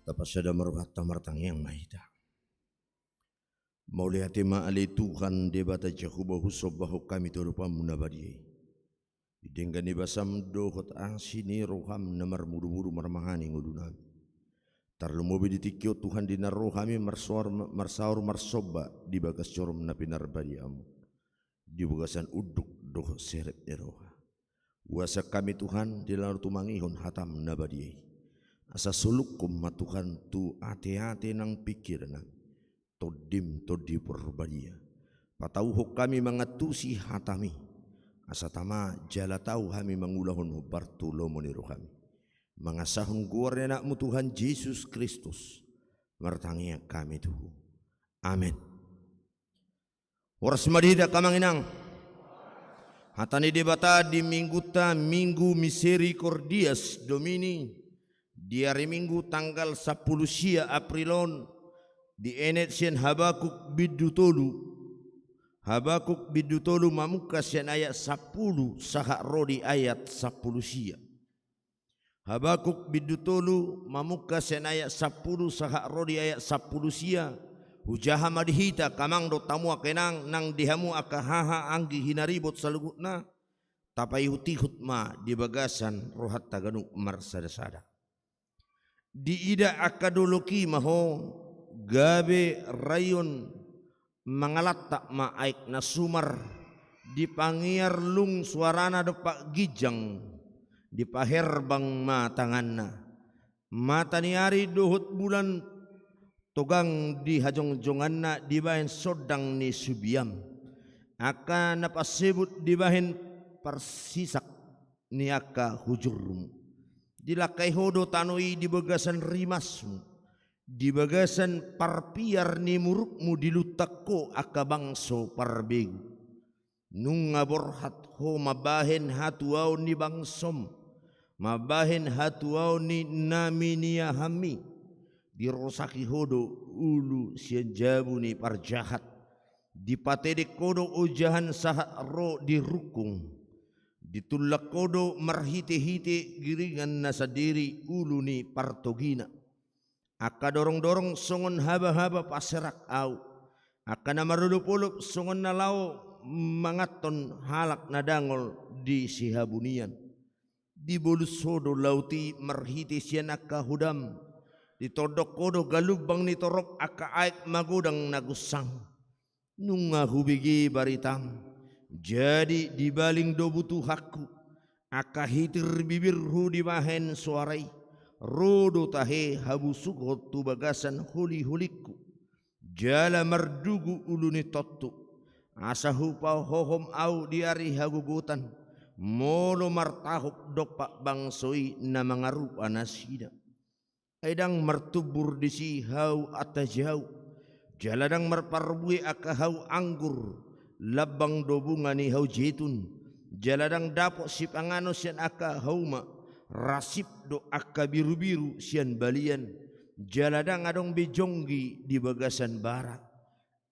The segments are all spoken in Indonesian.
Tapasyada maruhat tamartang yang mahita. Maulihati ma'ali Tuhan debata jahubahu sobahu kami turupam munabadi. Idenggan ibasam dohot angsini roham namar mudu-mudu marmahani ngudunam. Tarlumobi ditikyo Tuhan dinar rohami marsaur marsoba di bagas corom napinar badiamu. Di bagasan uduk doh seret eroha. Wasa kami Tuhan dilalu tumangihon hatam nabadi. Asa sulukum matuhan tu ate-ate nang pikiran todim todi perbadia patauh kami mengatusi hatami asa tama jala tahu kami mengulahun bartulomo niru kami mengasahun guarnya nakmu Tuhan Yesus Kristus mertangia kami tuh amin. Waras madida kamanginang hatani debata di minggu misericordias domini di hari Minggu tanggal 10 sia Aprilon di enet sian Habakuk bidutolu mamuka sian ayat 10 saha rodi ayat 10 sia. Habakuk bidutolu mamuka sian ayat 10 saha rodi ayat 10 sia. Hujaha madihita kamang do tamu akenang nang dihamu akahaha anggi hinaribot salugutna tapai hutihut ma di bagasan rohat taganu marsada-sada. Di ida akadoloki maho gabe rayon mangalatak maaik na sumar di pangiar lung suarana depak gijang di paherbang matanganna mata niari dohut bulan togang di hajong-jonganna di bahin sodang ni subiam akan napasebut di bahin persisak ni aka hujurmu dilakai hodo tanoi di bagasan rimasmu di bagasan parpiar ni murukmu dilutakko akabangso parbegu nung ngaborhat ho mabahen hatuau ni bangsom mabahen hatuau ni naminia hami dirosaki hodo ulu sian jabu ni parjahat dipatedek kodo ujahan sahat ro dirukung ditulak kodo marhite-hite giringan nasadiri ulu ni partogina aka dorong-dorong songon haba-haba paserak au aka namarulup-ulup songon nalau mangaton halak nadangol di sihabunian di bolus sodo lauti marhite sian aka hudam ditodok kodo galubang ni torok aka aik magudang nagusang nunga hubigi baritam jadi dibaling do butuh hakku akahitir bibirhu di bahen suarai rodo tahe habusuk hotu bagasan huli-huliku jala mardugu uluni totu asahu pau hohom au diari hagugutan molo martahuk dopak bangsoi na mangarupa nasida edang martubur di si hau atajau jaladang marparbui akahau anggur labang dobunga ni hau jetun jaladang dapok si pangano sian aka hauma rasip do aka biru-biru sian balian jaladang adong bejonggi di bagasan barat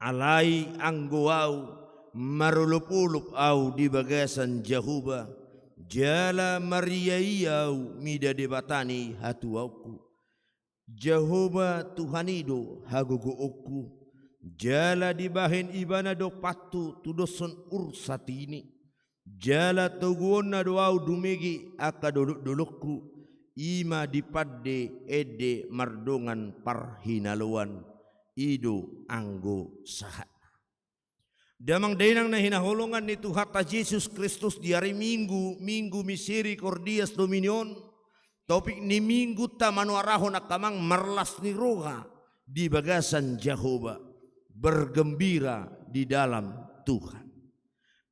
alai anggoau marulup-ulup au di bagasan jahuba jala mariaiau mida debatani hatuauku jahuba tuhanido hagugu oku jala dibahen ibana do patu tudoson ursatini jala toguona doau dumegi aka doluk-dolukku ima dipadde ede mardongan parhinaluan ido anggo sahat damang denang na hinaholongan ni Tuhan Yesus Kristus di hari Minggu misericordias dominion topik ni Minggu tamanu arahon akamang marlas ni roha di bagasan Jehovah bergembira di dalam Tuhan.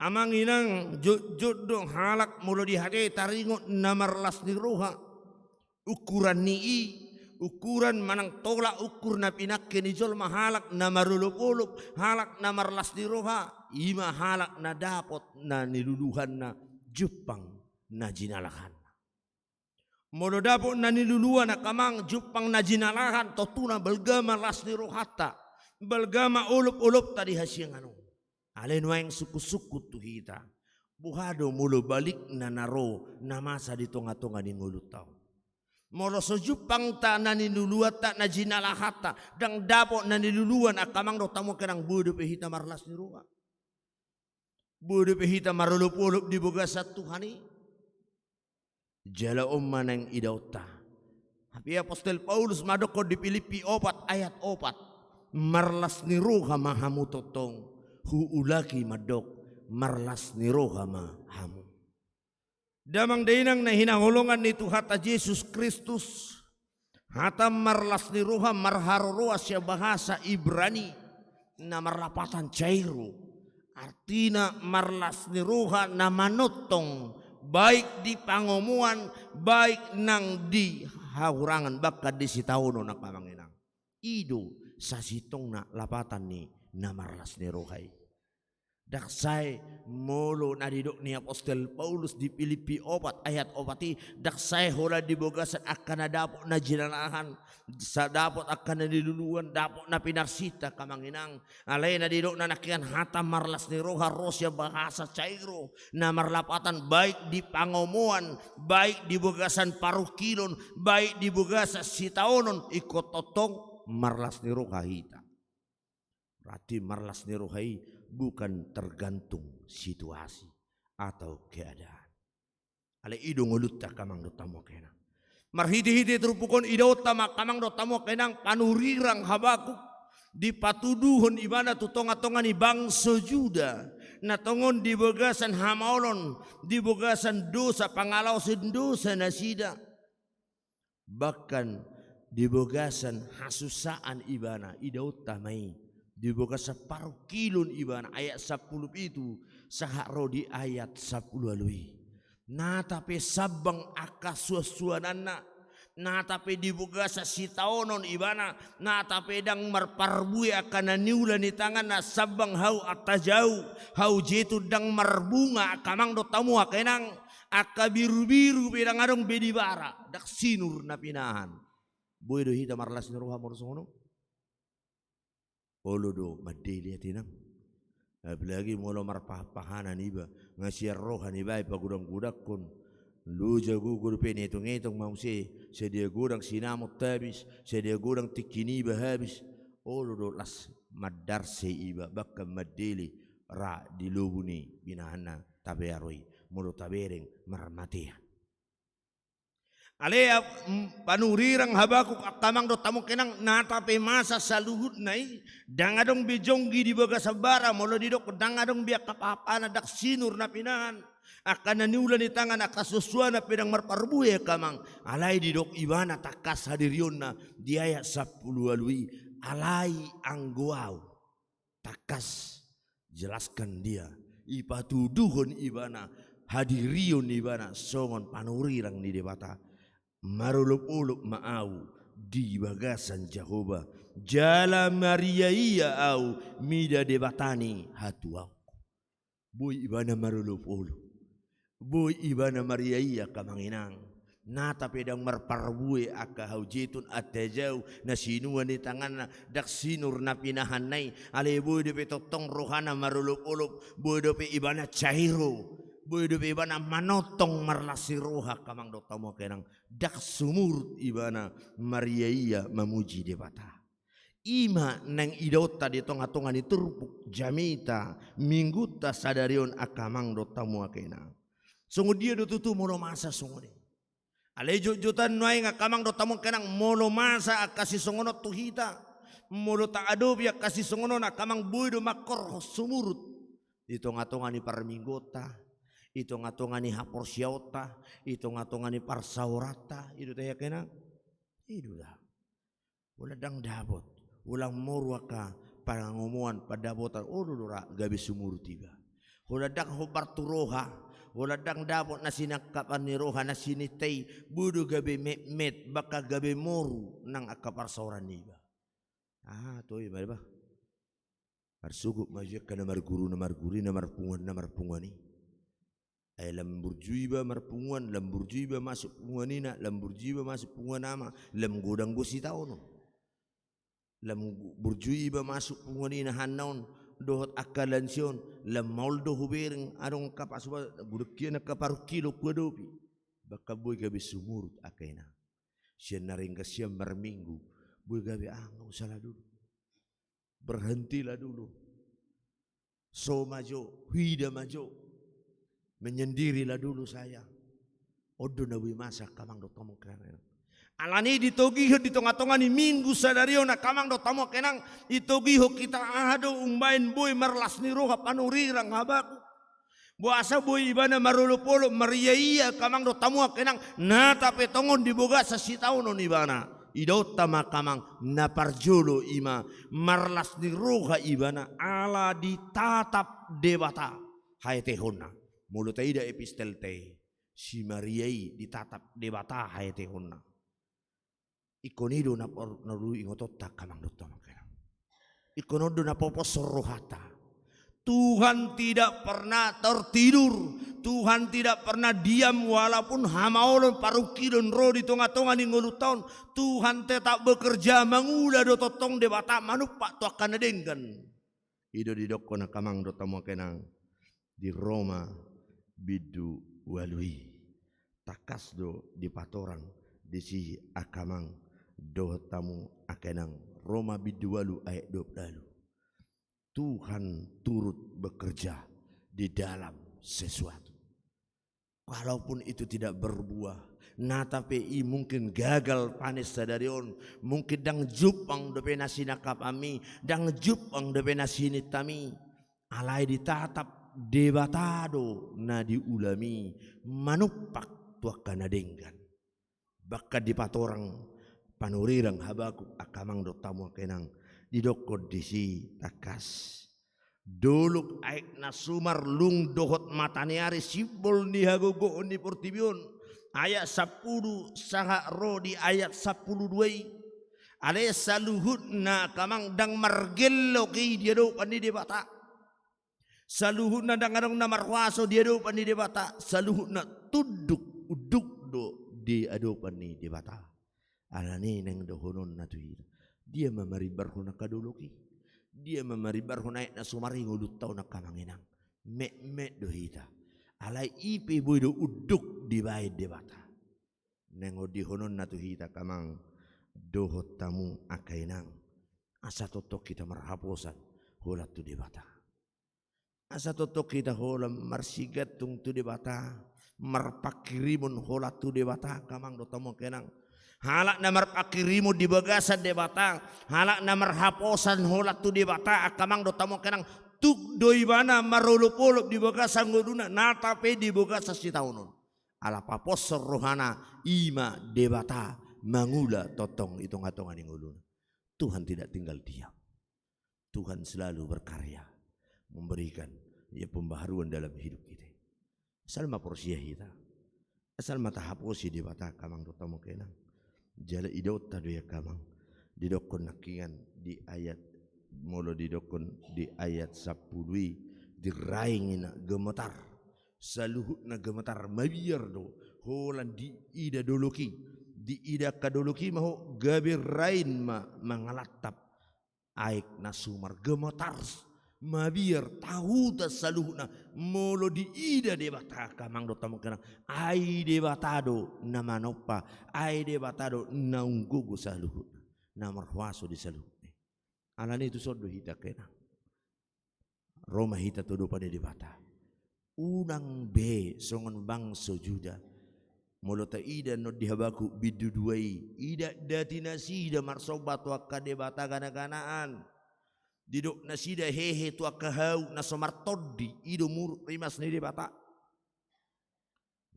Amang inang jodoh halak mulu di hati taringot namarlas ni roha ukuran ukuran manang tolak ukur na pinakke ni jol mahalak namarulup-ulup halak namarlas ni roha ima halak na dapot na niluluhan na jupang na jinalahan mulu dapot na niluluhan na kamang jupang na jinalahan totuna belgama las ni rohata balgama ulup-ulup tadi hasyang anu alen waeng suku-suku tu hita buhado mulu balik na naro na masa di tonga-tonga di mulut tau Molo sojupang ta na ninuluat ta na jinalahata dang dapo na niluluan akamang do tamo kenang bodo pehita marlas ni ruha. Bodo pehita marulup-ulup di boga sa Tuhani. Jala manang idauta. Hapi Apostol Paulus madoko di Filipi 4 ayat 4. Marlas ni ruha mahamu totong. Huulaki madok marlas ni ruha mahamu. Damang dainang na hinahulungan ni Tuhata Yesus Kristus. Hatam marlas ni ruha marharurua siya bahasa Ibrani na marlapatan cairo. Artina marlas ni ruha na manutong baik di pangomuan baik nang di haurangan baka di sitauno na pamanginang. Ido sa sitong na lapatan ni na marlas ni ruhay. Daksay molo na didok ni Apostol Paulus di Filipi 4 ayat 4 daksay hola dibogasan akan na dapot na jinanahan sa dapot akan na niluluan dapot na pinarsita kamanginang alay na didok na nakian hatam marlas ni roha rosya bahasa cairo na marlapatan baik di pangomuan baik dibogasan parukilon baik dibogasan sitaonon ikototong marlas ni roha hita. Berarti marlas ni rohai bukan tergantung situasi atau keadaan. Ale ido ngulut ta kamang do tamo kenang. Marhiti-hiti terupukon ido tama kamang do tamo kenang panurirang Habakuk di patuduhon ibana tutonga-tonga ni bangsa Juda. Na tongon di bogasan hamaolon di bogasan dosa pangalaw dosa nasida. Bahkan di bogasan hasusaan ibana ido tamai. Dibuka separuh kilon ibana ayat 10 itu saharo di ayat 10 alui. Na tapi sabang akasuasuanana. Na tapi dibuka sa sitaonon ibana. Na tapi dang marparbui akan niulan ni tangan na sabang hau atajau. Hau jetu dang marbunga akamang do tamu akenang. Aka biru-biru pedang adong bedibara. Dak sinur na pinahan. Boy do hita marlas ni roha morsono. Olo do madeli atinang. Apalagi mula marpahapahanan iba. Ngasir rohan iba pagudang-gudak kun. Luja gugur penetong-etong mausi. Sedia gudang sinamot habis. Sedia gudang tikini iba habis. Olo do las madarse iba. Baka madeli ra dilubuni binahana taberoi. Mulu tabereng marmatian. Alea panurirang Habakuk akamang do tamu kenang natape masa saluhut nai dangadong bijonggi di baga sabara molo didok dangadong biak kapapana dak sinur na pinahan akan niulan di tangan akasusuana pedang marparbuye kamang alai didok ibana takas hadirion na di ayat 10 alui alai angguau takas jelaskan dia ipatuduhon ibana hadirion ibana songon panurirang di debata marulup-ulup ma'au di bagasan Jehovah jala Maria iya au mida debatani hatuau boy ibana marulup-ulup boy ibana Maria iya kamanginang nata pedang marparbue aka haujetun atajau na sinuan di tangan dak sinur na pinahanay ale boy depe totong rohana marulup-ulup boy depe ibana cairo boy do ibana manotong marlasi roha kamang do tamo kenang dak sumur ibana Maria iya memuji debata ima nang idota di tonga-tonga ni turpuk jamita mingguta sadarion akamang do tamo kenang sungu dia do tutu molo masa sungu ni alejo jutan nuai ngakamang do tamo kenang molo masa akasi songono tuhita molo ta adobia kasih songono nakamang boy do makor sumurut di tonga-tonga ni parminggota itu ngatongani hapor siauta, itu ngatongani parsaurata, itu teh kena, itu dah. Ulah dang dabot, ulang moruaka pangomuan pada botan, dora gabi sumur tiba. Ulah dang hobar turoha, ulah dang dabot nasinak kapan ni roha nasini tei, budu gabi met baka gabi moru nang akapar sauran niba. Tuh iba ba. Arsugup majek kana marguru na marguri na marpungan ni. Ay lambur juiba marpunguan lambur juiba masuk punguanina lambur juiba masuk punguan nama lam godang gosi taono lambur juiba masuk punguanina hanaun dohot akalansion lam mauldo hubering adong kapasuba budekiana kaparu kilo kuadopi baka boy gabi sumurut akaina Siya naring siya marminggu. Boy gabi nggak usah dulu. Berhentilah dulu. So maju, hida maju. Menyendirilah dulu saya. Odo na masa kamang do tomo kenang. Alani ditogiho di tengah-tengah ni minggu sadario na kamang do tomo kenang. Itogiho kita ado umbain boy marlas ni roha panurirang habaku. Buasa boy ibana marulupolo mariaya kamang do tomo kenang. Na tapi tongon diboga sa sitaw non ibana. Idaw tama kamang naparjolo ima marlas ni roha ibana ala ditatap debata. Hai tehona. Mulut ida epistel te. Si Mariai ditatap debata hai tehona. Ikonido na naru ingotot kamang dotto makena. Ikonodo na popos rohata. Tuhan tidak pernah tertidur. Tuhan tidak pernah diam walaupun hamaolon parukidon roh di tengah-tengah ni ngoluton. Tuhan tetap bekerja mangula do totong debata manupak tu akan adengkan. Ido di dokko na kamang dotto makena di Roma bidu walui takas do di patorang di si akamang do tamu akenang Roma bidu walu ayat 20. Tuhan turut bekerja di dalam sesuatu walaupun itu tidak berbuah. Nah tapi mungkin gagal panis sadarion, mungkin dang jupang do penasi nakapami, dang jupang do penasi nitami alai ditatap debatado na diulami manupak tuakan adenggan bakal dipatorang panurirang Habakuk akamang do tamu kenang didokod disi takas doluk aik nasumar lung dohot mataniari simbol ni hagogo ni portibion ayat 10 saha ro di ayat 12 ale saluhut na kamang dang margello ki dia do pani debata. Saluhut na dangarong na marwaso di adopan ni debata. Saluhut na tuduk uduk do di adopan ni debata. Alani neng dohonon na tuhir. Dia memaribar na kaduluki. Dia memaribar naik na sumari ngulut tau na kamanginang. Mek dohita. Alai ipe boy do uduk di bayi debata. Neng odihonon na tuhita kamang dohot tamu akainang. Asa totok kita marhaposan holat tu debata. Asa totok kita holam marsigat tung tu debata marpakirimun holat tu debata kamang do tomo kenang halak na marpakirimu di bagasan debata halak na marhaposan holat tu debata kamang do tomo kenang tuk doi bana marolop-olop di bagasan goduna natape di bagasa sitaunon ala papos rohana ima debata mangula totong itung-atongan inguluna. Tuhan tidak tinggal diam. Tuhan selalu berkarya memberikan ya pembaharuan dalam hidup kita. Asal ma porsia kita. Asal mata haposi di bata kamang do tamo kenang. Jala idot tado ya kamang. Didokon nakingan di ayat molo didokon di ayat 10 diraingina gemetar. Saluhut na gemetar mabiar do holan di ida doloki. Di ida kadoloki maho gabir rain ma mangalatap aik nasumar gemetar. Mabiar tahu tak saluhna molo di ida debata kamang do tamu kenang ai debatado na manopa ai debatado na unggugu saluhna na marwaso di saluhna alani itu sodo hita kenang Roma hita todo pada debata unang be songon bangso Juda molo ta ida no di Habakuk bidu duai ida datinasi da marsobat wa kadebata gana-ganaan didok nasida hehe tu akahau na somartodi ido mur rimas ni debata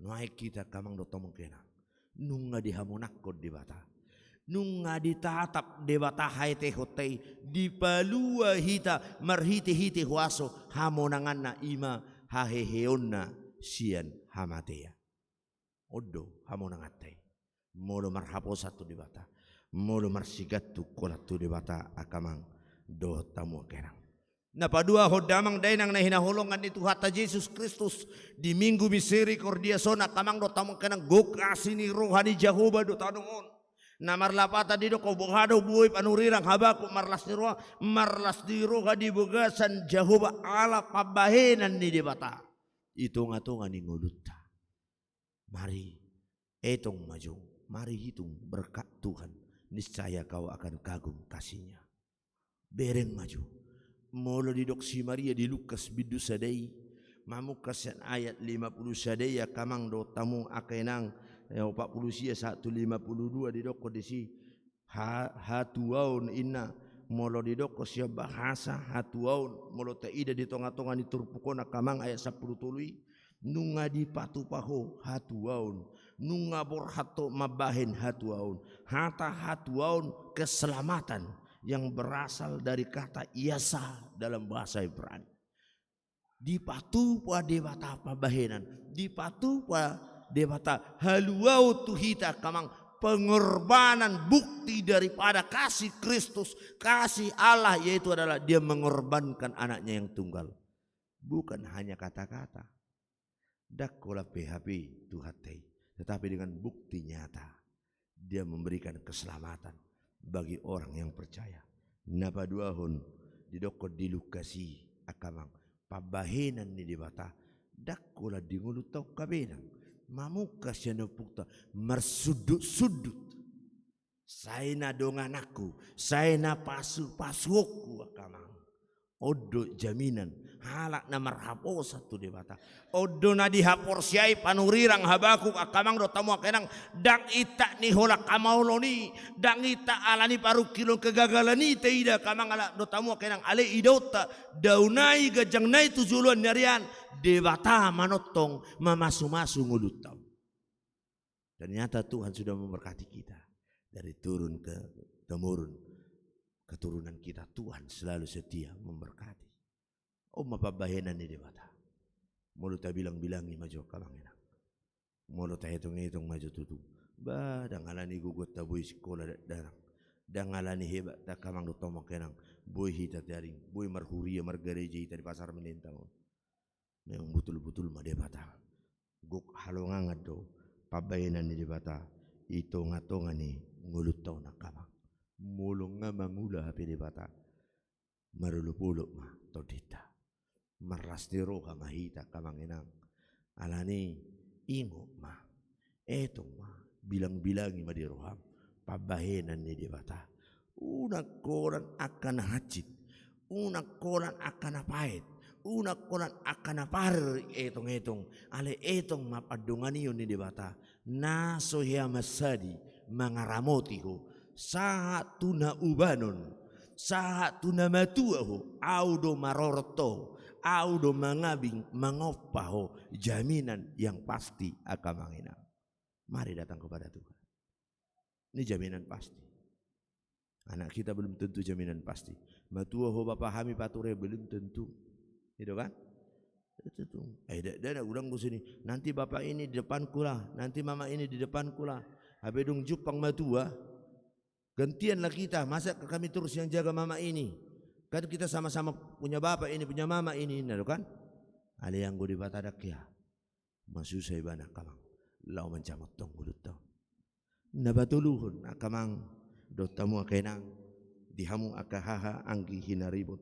noai kita kamang do tomong kena nunga dihamonakod debata nunga ditatap debata haite hotei di palua hita marhite hite huaso hamonangan na ima haheheonna sian hamatea odo hamonangatei molo marhapo satu debata molo marsigat tu kolatu debata akamang do tamu kerang. Napadua hodamang dainang na hinaholongan ni Tuhan Yesus Kristus di minggu misericordia sona kamang do tamu kerang gokasi ni rohani Jehovah do tanungon. Namar lapata di do kobohado buoi panurirang Habakuk marlas di roha di bogasan Jehovah ala pabahenan ni debata. Itung-atungan ni nguluta. Mari etong maju Mari hitung berkat Tuhan, niscaya kau akan kagum kasihnya. Bereng maju. Molo di doksi Maria di Lukas bidu sadai. Mamukasan ayat 50 sadaya kamang do tamu akenang 40 sia 152 di doko disi hatuaun inna molo di doko sia bahasa hatuaun molo ta ida di tonga-tonga di turpukona kamang ayat 10 tului nunga di patu paho hatuaun nunga borhato mabahin hatuaun hata hatuaun keselamatan yang berasal dari kata iasa dalam bahasa Ibrani. Dipatu pa dewata pabahenan, dipatu pa dewata haluau tuhita kamang pengorbanan bukti daripada kasih Kristus, kasih Allah, yaitu adalah dia mengorbankan anaknya yang tunggal. Bukan hanya kata-kata. Dakola PHP Tuhatai, tetapi dengan bukti nyata dia memberikan keselamatan bagi orang yang percaya. Napa duahun didokot dilukasi akamang pabahenan ni dibata dakola dingulut tau kabenang mamuka siya napukta marsudut-sudut saya na dongan aku saya na pasu-pasuku akamang odo jaminan halak na marhapo satu dibata odo na dihapor siyai panurirang Habakuk akamang do tamu akenang dang ita ni holak kamauloni dang ita alani paru kilon kegagalani teida kamang ala do tamu akenang ale idota daunai gajang nai tujuluan nyarian debata manotong mamasu-masu ngulut tau. Ternyata Tuhan sudah memberkati kita dari turun ke temurun. Keturunan kita Tuhan selalu setia memberkati. Oh mapabahenan ni debata. Mulut ta bilang-bilangi maju kalangina. Mulut ta hitung-hitung maju tutu. Ba dangalani gugut ta boy sekolah darang. Dangalani hebat ta kamang do tomo kenang. Boy hita taring, boy marhuria margareja hita di pasar menentang. Memang betul-betul ma debata. Guk halongangad do pabahenan ni debata. Ito ngatonga ni ngulut tau na kamang. Mulung nga mangula hapi debata marulupuluk ma todita marastiro ka mahita kamanginang alani ingo ma etong ma bilang-bilangi madiroham pabahenan ni debata unak koran akan hacit unak koran akan apait unak koran akan apar etong-etong ale etong mapadunganiyo ni debata naso hiya masadi mangaramotiho saat tuna ubanon saat tuna matuaho audo marorto audo mangabing mangopaho jaminan yang pasti akan mangina. Mari datang kepada Tuhan. Ini jaminan pasti. Anak kita belum tentu jaminan pasti. Matuaho bapa kami pature belum tentu. Itu kan? Itu. Dah ulang ke sini. Nanti bapak ini di depanku lah, nanti mama ini di depanku lah. Habis dong jupang matua. Gantianlah kita, masa kami terus yang jaga mama ini? Kan kita sama-sama punya bapak ini, punya mama ini, kan? Ale yang gue dibatadak ya, masusay ba na kamang, lau mencamot tong gulut tau. Nabatuluhun akamang dotamu akenang, dihamu akahaha anggi hinaribot,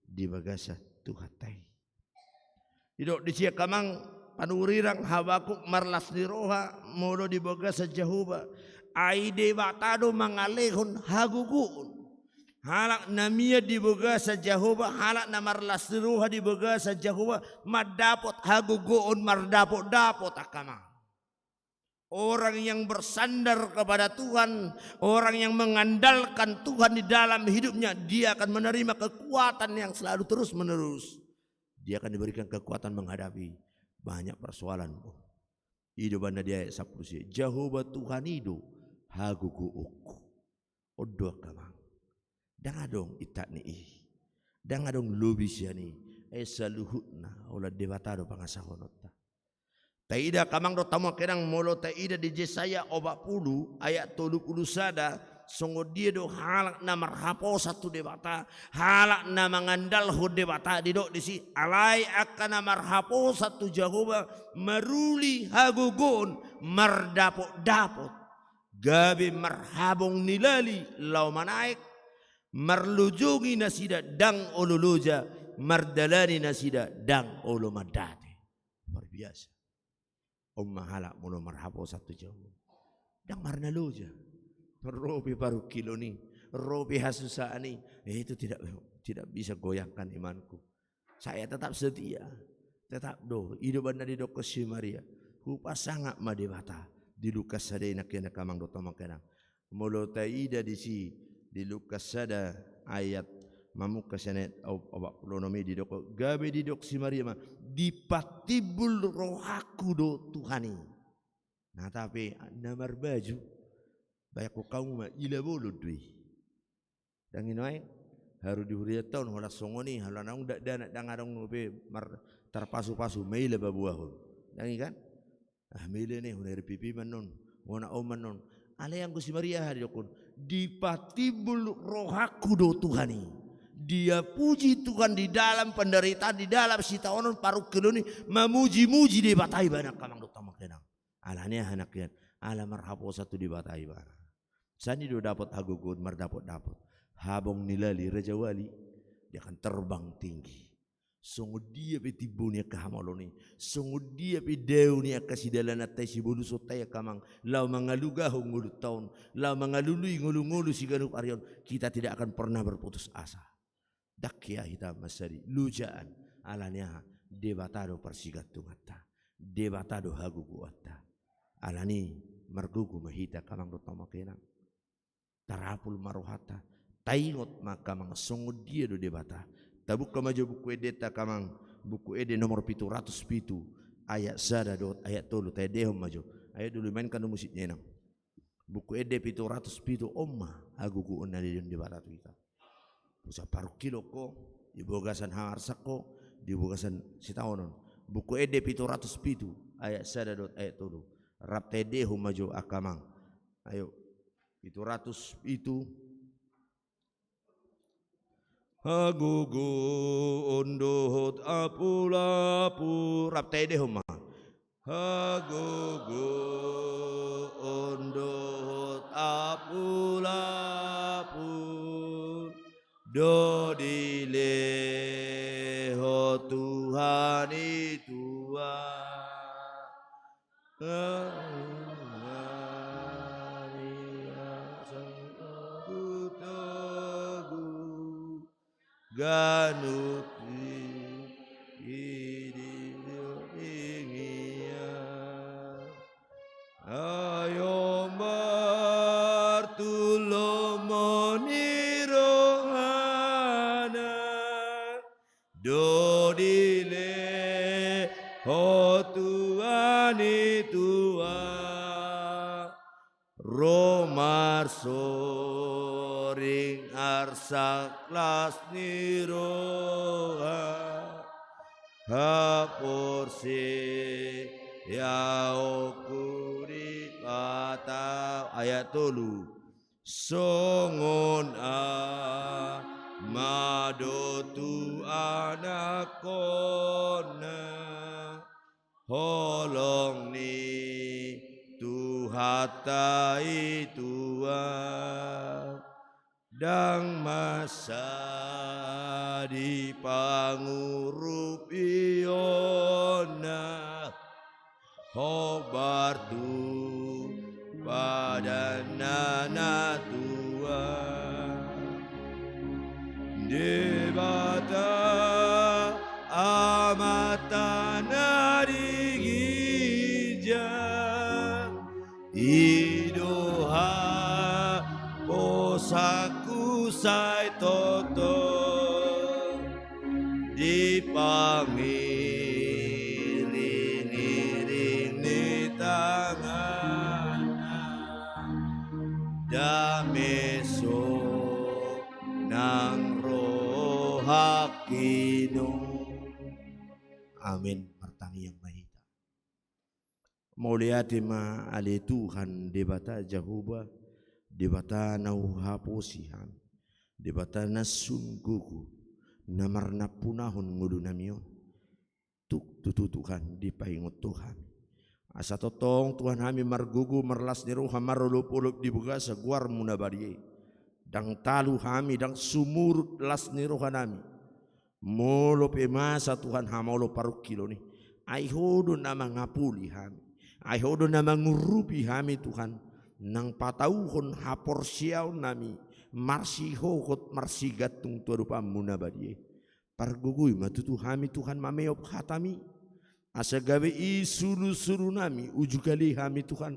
di bagasa tuhatay. Didok di siya kamang panurirang Habakuk marlas niroha, molo di bagasa Jehovah. Aide batado mangalehon haguguun halak namia diboga sa Jehovah halak namarlas ruha diboga sa Jehovah madapot haguguun mardapot-dapot akama. Orang yang bersandar kepada Tuhan, orang yang mengandalkan Tuhan di dalam hidupnya, dia akan menerima kekuatan yang selalu terus menerus. Dia akan diberikan kekuatan menghadapi banyak persoalan. Hidup anda dia ayat 10 Jehovah Tuhan itu haguguuk odo kamang dangadong itak ni dangadong lubisiani saluhutna ola debatado pangasahonota taida kamang do tamu kenang molo taida di Yesaya 40 ayat 30 sada songo dia do halak na marhapo satu debata halak na mangandal ho debata didok disi alai akan marhapo satu Jehovah maruli hagugun mardapot-dapot gabi marhabong nilali lau manaik marlujungi nasida dang oluluja mardalani nasida dang olomadate. Luar biasa. Mahala mulu marhabo satu jauh Dang marna loja. Robi baru kilo nih. Robi hasusah nih. Itu tidak bisa goyahkan imanku. Saya tetap setia. Tetap hidup anda di dok si Maria. Hupa sangat madebata. Di Lukas sada ina kena kamang do tama kena. Molo taida di Lukas sada ayat mamuka senet awak pronomi di dok gabe di dok si Maria ma dipatibul rohaku do Tuhani. Nah tapi namar baju banyak kaum ma ila bolu dui. Dangin wae haru dihuria tahun wala songoni halanang dak dana dangarong nobe mar tarpasu-pasu meile babuahun. Dangi kan? Ah meile ne hunai pipi manon, wana oman non. Ale yang si Maria hadokun dipatibul rohaku do Tuhani. Dia puji Tuhan di dalam penderitaan, di dalam sitaonon paru keloni memuji-muji di batai banyak kamang dokter makenang. Alanya anaknya, ala marhapo satu di batai banyak. Sani do dapat agugun mar dapat. Habong nilali Raja Wali dia akan terbang tinggi. Sungguh dia petibunya kehamaloni. Sungguh dia pedeunia kasidalan atai si bulu sotaya kamang. Lau mengaluga ngulu tahun. Lau mengalului ngulu-ngulu si ganup arion. Kita tidak akan pernah berputus asa. Dakya hitam masari lujaan alanya debatado persigat tungata debatado hagugu atta alani margugu mahita kamang dotama kenang tarapul maruhata taingot maka mang songod dia do debata tabuk kamajo buku edeta kamang buku ede nomor 707 ayat sada dot ayat tolu tedehom majo ayat dulu main kan musiknya nang buku ede 707 omma hagugu onali debata kita Pusa paruh kilo ko di bogasan harsak ko di bogasan sitaonon buku ede 707 ayat sada dot ayat tolu rap tede humajo akamang ayo 700 itu hagugu unduhut apulapu rap tede huma hagugu unduhut apulapu do dileho Tuhan Tua ganut ayo dodile ho Tuhan Tua romar soring arsak las niroha haporsi yaokuri kata ayat tolu songon madotu anakona holong ni tuhatai tua dang masa di pangurup iona hobar tu pada nana tua debata amatana digija idoha posaku sai toto dipamiring-iring ni tangan dameso nang rohakino. Amin. Martangi yang mahita. Muliati ma ali Tuhan debata Jehovah debata nau haposihan debata nasungguku namarna punahon ngudu namion tuk tutu Tuhan dipaingot Tuhan asa totong Tuhan kami margugu merlas ni roha marulup-ulup dibuka seguar munabari dang talu kami dang sumur las ni roha nami molo pemasa Tuhan hamolo paruk kilo ni ai hodo nama ngapuli kami ai hodo nama ngurupi kami Tuhan nang patauhon hapor siaw nami marsi hohot marsi gatung tuaru pamuna badie pargugui matutu hami Tuhan mameop hatami asa gawe isuru-suru nami ujukali hami Tuhan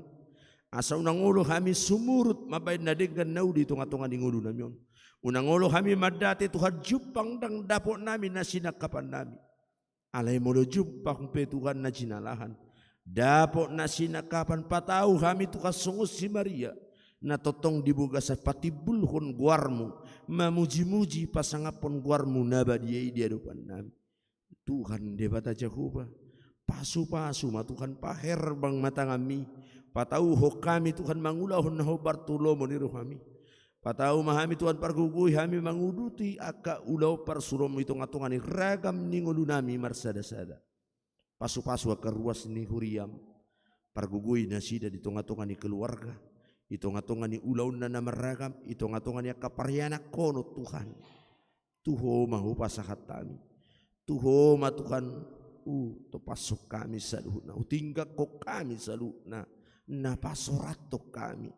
asa unangolo hami sumurut mabain nadenggan naudi tunga-tunga di ngulu nami unangolo hami madate Tuhan jupang dang dapok nami nasinakapan nami alai molo jupang pe Tuhan najinalahan dapok nasinakapan patau hami Tuhan sungus si Maria na totong dibuga sa patibulhon guarmu mamuji-muji pasangapon guarmu nabadiai di hadapan nami Tuhan debata Jehovah pasu-pasu ma Tuhan paher bang mata kami patau ho kami Tuhan mangulahon ho Bartolomo ni rohami patau mahami Tuhan pargugui hami manguduti aka ulau parsurom itung-atungani ragam ningulu nami marsada-sada pasu-pasu aka ruas ni huriam pargugui nasida di tonga-tonga ni keluarga itonga-tonga ni ulau na namaragam itonga-tonga ni akaparyana kono Tuhan tuho mahu pasahat kami tuho ma Tuhan to pasok kami sa luhut na utinggak ko kami sa luhut na pasorato kami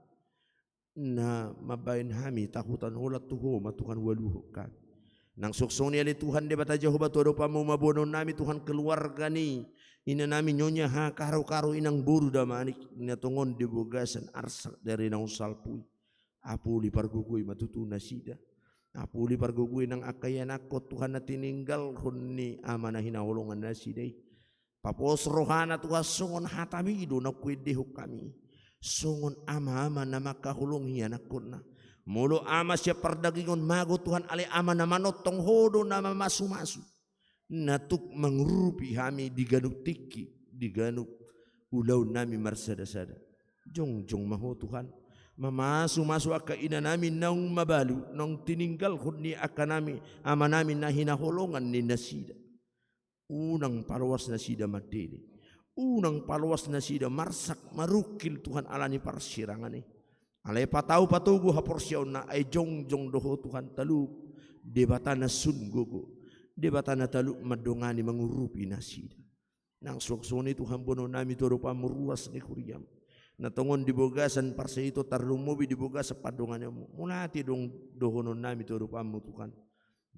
na mabain hami takutan ulat tuho ma Tuhan waluho kami nang suksong ni ali Tuhan debata Jehovah todo pamu mabonon nami Tuhan keluarga ni ina nami nyonya ha karo-karo inang buru damanik natongon dibogasan arsak dari nang salpui apuli pargugui matutu nasida apuli pargugui nang akayanako Tuhan na tininggal kunni amana hinawolongan nasidai papos rohana Tuhan songon hatami ido na kwedehok kami songon ama-ama na makahulong hiyanakon na mulo ama siya pardagingon mago Tuhan ale ama na manotong hodo na mamasu-masu natuk mangrupi hami diganuk tiki diganuk ulau nami marsada-sada jong maho Tuhan mamasu-masu aka ina nami naung mabalu nang tininggal kunni aka nami ama nami nahina holongan ni nasida unang palwas nasida madede unang palwas nasida marsak marukil Tuhan alani parsirangan ni alai patau patugu haporsiaw na ay jong doho Tuhan talu debatana sun gogo debatana talu madongani mangurupi nasida nang suksoni Tuhan bono nami toro pamuruas ni kuriam natongon dibogasan parsa itu tarlumubi dibogas padongannya munati dong dohonon nami toro pamu Tuhan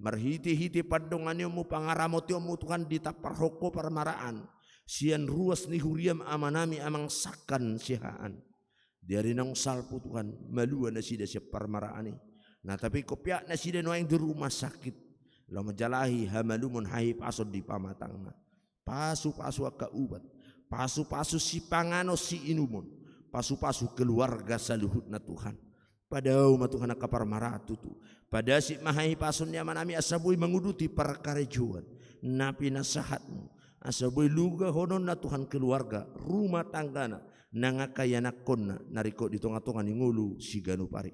marhiti-hiti padongannya mu pangaramotyo mu Tuhan ditapar hoko parmaraan sian ruas ni huriam amanami amang sakan sihaan dari nang salpu Tuhan malua nasida siap parmaraani nah tapi kopya nasida no yang di rumah sakit lo majalahi hamalumun hai pasod di pamatangna pasu-pasu aka ubat pasu-pasu si pangano si inumun pasu-pasu keluarga saluhut na Tuhan padau ma Tuhan aka parmaratu tu pada si mahai pasunnya manami asabui menguduti parkarejuan napi nasahatmu asabui luga honon na Tuhan keluarga rumah tanggana nangakayanakon nariko di tonga-tonga ni ngulu si ganu pari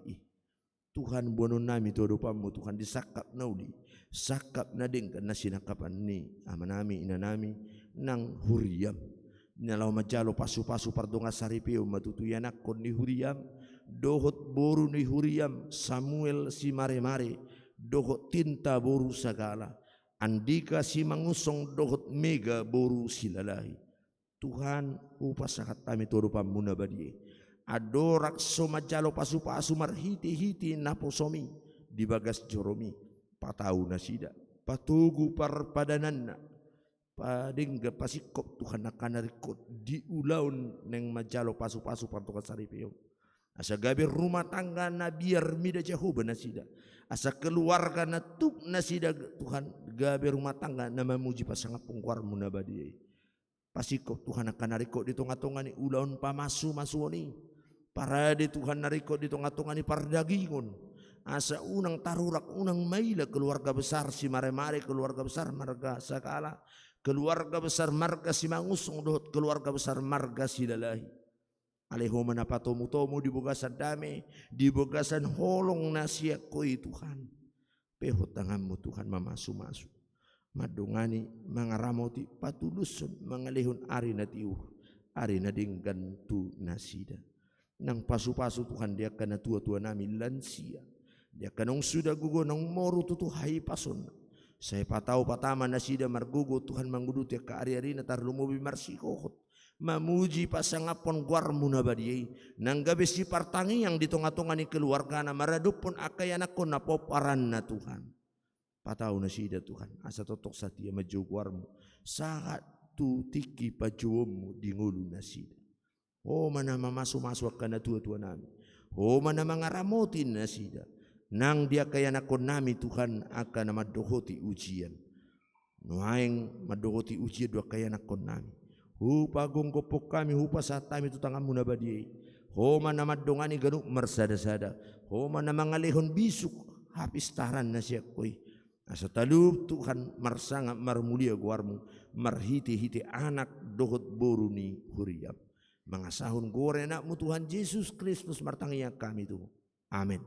Tuhan bono nami todo pamu Tuhan disakap naudi sakap nading na sinakapan ni amanami inanami nang huriam nalaw majalo pasu-pasu pardonga saripio matutuyanakon ni huriam dohot boru ni huriam Samuel si mare-mare dohot tinta boru sagala andika si mangusong dohot mega boru silalahi Tuhan upasakat kami todo pamuna badie adorak somajalo pasu-pasu marhiti-hiti naposomi di bagas joromi patau nasida patugu parpadananna padingga pasikop Tuhan akan narikot di ulaun neng majalo pasu-pasu pantukan saripeo asa gabe rumah tangga na biar mida Jehovah nasida asa keluarga na tuk nasida Tuhan gabe rumah tangga na memuji pasangapung warmu nabadie pasikop Tuhan akan narikot di tonga-tonga ni ulaun pamasu-masu ni parade Tuhan narikot di tonga-tonga ni pardagingon asa unang tarurak unang maila keluarga besar si mare-mare keluarga besar marga sakala keluarga besar marga si mangusong dohot keluarga besar marga si lalahi aleho manapa tomu-tomu dibogasan dame dibogasan holong nasia koi Tuhan pehot tanganmu Tuhan mamasu-masu madungani mangaramoti patulusun mangalihun ari na tiur ari na dinggan tu nasida nang pasu-pasu Tuhan dia kana tua-tua nami lansia dia kanong sudah gugo nang moru tutu hai pason saya patau patama nasida margugo Tuhan manggudu tiak ka ari-ari na tarlumubi marsikohot Mamuji pasangapon guarmu na badiyay. Nang gabi si partangi yang di tengah-tengah ni keluarga na maradup pun akayan ako napoparan na Tuhan. Pataw na sida Tuhan. Asa totok sa tiya majo guarmu. Sakat tu tiki pajumu di ngulu na sida. O mana mamasu-masuk ka na tua-tua nami. O mana mangaramotin na sida. Nang dia kaya nakon nami Tuhan akan na madohoti ujian. Nuhaing madohoti ujian dua kaya nakon nami. Hupa gongkopok kami hupa saat kami tu tangan muna badiyay. Ho mana madongani ganuk mersada-sada. Ho mana mangalihon bisuk habis taran na siya koy. Asa talub Tuhan marsanga marmulia guarmu. Marhiti-hiti anak dohot boru ni huriyam. Mga sahun gore nakmu Tuhan Yesus Kristus martangiya kami tu. Amin.